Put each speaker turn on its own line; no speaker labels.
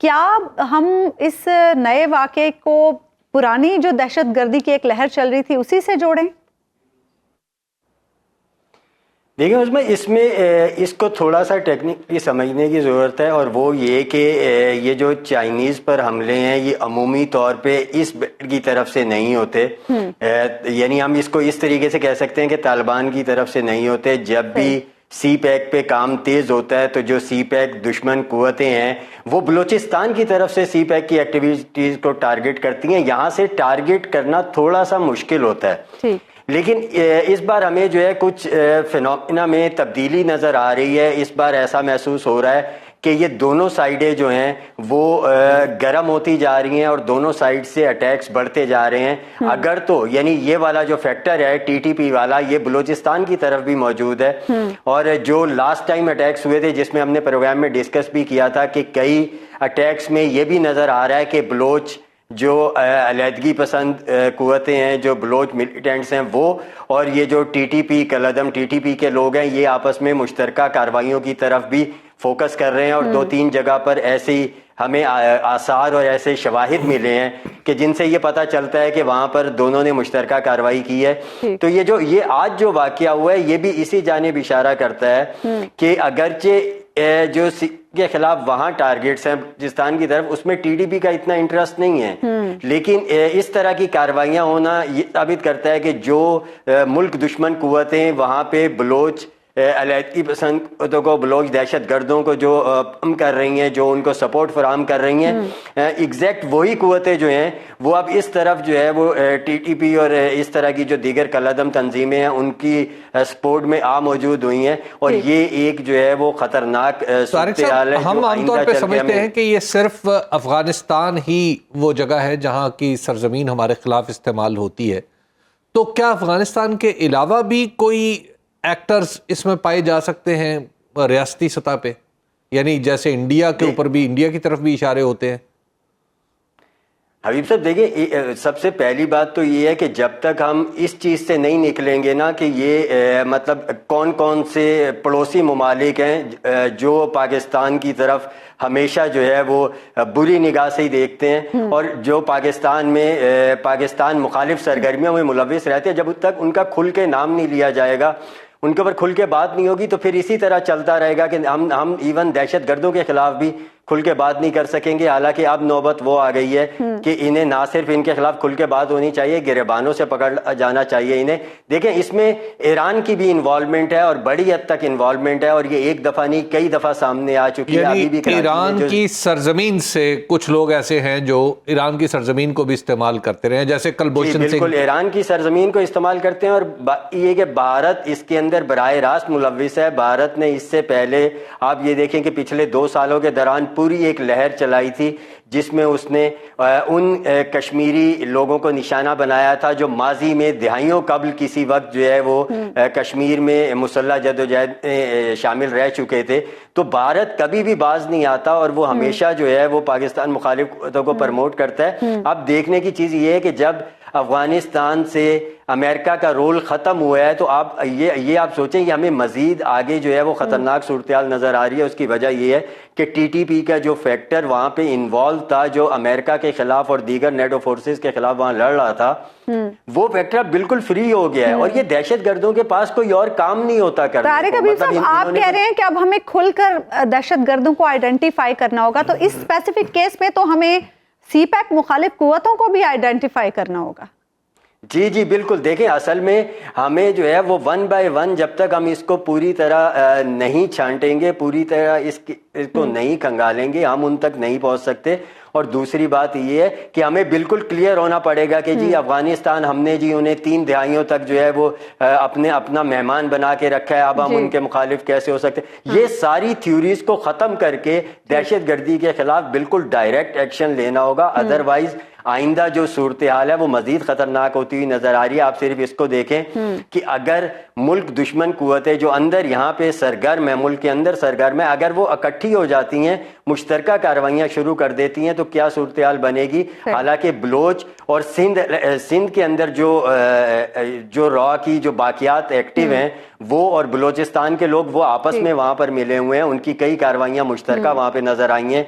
کیا ہم اس نئے واقعے کو پرانی جو دہشت گردی کی ایک لہر چل رہی تھی اسی سے جوڑیں؟
دیکھیں اس میں اس کو تھوڑا سا ٹیکنیکلی سمجھنے کی ضرورت ہے، اور وہ یہ کہ یہ جو چائنیز پر حملے ہیں یہ عمومی طور پہ اس بیلٹ کی طرف سے نہیں ہوتے، یعنی ہم اس کو اس طریقے سے کہہ سکتے ہیں کہ طالبان کی طرف سے نہیں ہوتے۔ جب بھی سی پیک پہ کام تیز ہوتا ہے تو جو سی پیک دشمن قوتیں ہیں وہ بلوچستان کی طرف سے سی پیک کی ایکٹیویٹیز کو ٹارگٹ کرتی ہیں، یہاں سے ٹارگٹ کرنا تھوڑا سا مشکل ہوتا ہے۔ لیکن اس بار ہمیں جو ہے کچھ فینومینا میں تبدیلی نظر آ رہی ہے۔ اس بار ایسا محسوس ہو رہا ہے کہ یہ دونوں سائیڈیں جو ہیں وہ گرم ہوتی جا رہی ہیں اور دونوں سائیڈ سے اٹیکس بڑھتے جا رہے ہیں۔ اگر تو یعنی یہ والا جو فیکٹر ہے ٹی ٹی پی والا یہ بلوچستان کی طرف بھی موجود ہے، اور جو لاسٹ ٹائم اٹیکس ہوئے تھے جس میں ہم نے پروگرام میں ڈسکس بھی کیا تھا کہ کئی اٹیکس میں یہ بھی نظر آ رہا ہے کہ بلوچ جو علیحدگی پسند قوتیں ہیں، جو بلوچ ملیٹنٹس ہیں وہ اور یہ جو ٹی ٹی پی کالعدم ٹی ٹی پی کے لوگ ہیں یہ آپس میں مشترکہ کارروائیوں کی طرف بھی فوکس کر رہے ہیں، اور 2-3 جگہ پر ایسے ہی ہمیں آثار اور ایسے شواہد ملے ہیں کہ جن سے یہ پتہ چلتا ہے کہ وہاں پر دونوں نے مشترکہ کارروائی کی ہے۔ تو یہ آج جو واقعہ ہوا ہے یہ بھی اسی جانب اشارہ کرتا ہے کہ اگرچہ جو کے خلاف وہاں ٹارگیٹس ہیں بلوچستان کی طرف اس میں ٹی ڈی پی کا اتنا انٹرسٹ نہیں ہے، لیکن اس طرح کی کارروائیاں ہونا یہ ثابت کرتا ہے کہ جو ملک دشمن قوتیں وہاں پہ بلوچ علیحدگی پسند قوتوں کو، بلوچ دہشت گردوں کو جو کم کر رہی ہیں، جو ان کو سپورٹ فراہم کر رہی ہیں، ایگزیکٹ وہی قوتیں جو ہیں وہ اب اس طرف جو ہے وہ ٹی ٹی پی اور اس طرح کی جو دیگر کالعدم تنظیمیں ہیں ان کی سپورٹ میں موجود ہوئی ہیں، اور یہ ایک جو ہے وہ خطرناک صورتحال ہے۔
ہم عام طور پہ سمجھتے ہیں کہ یہ صرف افغانستان ہی وہ جگہ ہے جہاں کی سرزمین ہمارے خلاف استعمال ہوتی ہے، تو کیا افغانستان کے علاوہ بھی کوئی ایکٹرز اس میں پائے جا سکتے ہیں ریاستی سطح پہ، یعنی جیسے انڈیا کے اوپر بھی انڈیا کی طرف بھی اشارے ہوتے ہیں؟
حبیب صاحب دیکھیں، سب سے پہلی بات تو یہ ہے کہ جب تک ہم اس چیز سے نہیں نکلیں گے نا کہ یہ مطلب کون کون سے پڑوسی ممالک ہیں جو پاکستان کی طرف ہمیشہ جو ہے وہ بری نگاہ سے ہی دیکھتے ہیں اور جو پاکستان میں پاکستان مخالف سرگرمیوں میں ملوث رہتے ہیں، جب تک ان کا کھل کے نام نہیں لیا جائے گا، ان کے اوپر کھل کے بات نہیں ہوگی، تو پھر اسی طرح چلتا رہے گا کہ ہم ایون دہشت گردوں کے خلاف بھی کھل کے بات نہیں کر سکیں گے۔ حالانکہ اب نوبت وہ آ گئی ہے کہ انہیں نہ صرف ان کے خلاف کھل کے بات ہونی چاہیے، گریبانوں سے پکڑ جانا چاہیے انہیں۔ دیکھیں اس میں ایران کی بھی انوالومنٹ ہے اور بڑی حد تک انوالومنٹ ہے، اور یہ ایک دفعہ نہیں کئی دفعہ سامنے آ چکی ہے۔ ابھی بھی
ایران کی سرزمین سے کچھ لوگ ایسے ہیں جو ایران کی سرزمین کو بھی استعمال کرتے رہے ہیں، جیسے کلبھوشن سنگھ۔
بالکل ایران کی سرزمین کو استعمال کرتے ہیں، اور یہ کہ بھارت اس کے اندر براہ راست ملوث ہے۔ بھارت نے اس سے پہلے آپ یہ دیکھیں کہ پچھلے 2 سالوں کے دوران پوری ایک لہر چلائی تھی جس میں اس نے ان کشمیری لوگوں کو نشانہ بنایا تھا جو ماضی میں دہائیوں قبل کسی وقت جو ہے وہ کشمیر میں مسلح جدوجہد میں شامل رہ چکے تھے۔ تو بھارت کبھی بھی باز نہیں آتا اور وہ ہمیشہ جو ہے وہ پاکستان مخالف قوتوں کو پرموٹ کرتا ہے۔ اب دیکھنے کی چیز یہ ہے کہ جب افغانستان سے امریکہ کا رول ختم ہوا ہے تو آپ یہ آپ سوچیں کہ ہمیں مزید آگے جو ہے وہ خطرناک صورتحال نظر آ رہی ہے۔ اس کی وجہ یہ ہے کہ ٹی ٹی پی کا جو فیکٹر وہاں پہ انوالو تھا، جو امریکہ کے خلاف اور دیگر نیٹو فورسز کے خلاف وہاں لڑ رہا تھا، وہ فیکٹر بالکل فری ہو گیا ہے، اور یہ دہشت گردوں کے پاس کوئی اور کام نہیں ہوتا کرنے کو۔
طارق حبیب صاحب آپ کہہ رہے ہیں کہ اب ہمیں کھل کر دہشت گردوں کو آئیڈینٹیفائی کرنا ہوگا، تو اس اسپیسیفک کیس میں تو ہمیں سی پیک مخالف قوتوں کو بھی آئیڈینٹیفائی کرنا ہوگا۔
جی بالکل، دیکھیں اصل میں ہمیں جو ہے وہ 1 by 1 جب تک ہم اس کو پوری طرح نہیں چھانٹیں گے، پوری طرح اس کو نہیں کھنگالیں گے، ہم ان تک نہیں پہنچ سکتے۔ اور دوسری بات یہ ہے کہ ہمیں بالکل کلیئر ہونا پڑے گا کہ جی افغانستان ہم نے جی انہیں 3 دہائیوں تک جو ہے وہ اپنا مہمان بنا کے رکھا ہے، اب ہم ان کے مخالف کیسے ہو سکتے؟ یہ ساری تھیوریز کو ختم کر کے دہشت گردی کے خلاف بالکل ڈائریکٹ ایکشن لینا ہوگا، ادروائز آئندہ جو صورتحال ہے وہ مزید خطرناک ہوتی ہوئی نظر آ رہی ہے۔ آپ صرف اس کو دیکھیں کہ اگر ملک دشمن قوتیں جو اندر یہاں پہ سرگرم ہے، ملک کے اندر سرگرم ہے، اگر وہ اکٹھی ہو جاتی ہیں، مشترکہ کارروائیاں شروع کر دیتی ہیں تو کیا صورتحال بنے گی۔ حالانکہ بلوچ اور سندھ کے اندر جو را کی جو باقیات ایکٹیو ہیں وہ اور بلوچستان کے لوگ وہ آپس میں وہاں پر ملے ہوئے ہیں، ان کی کئی کارروائیاں مشترکہ وہاں پہ نظر آئی ہیں۔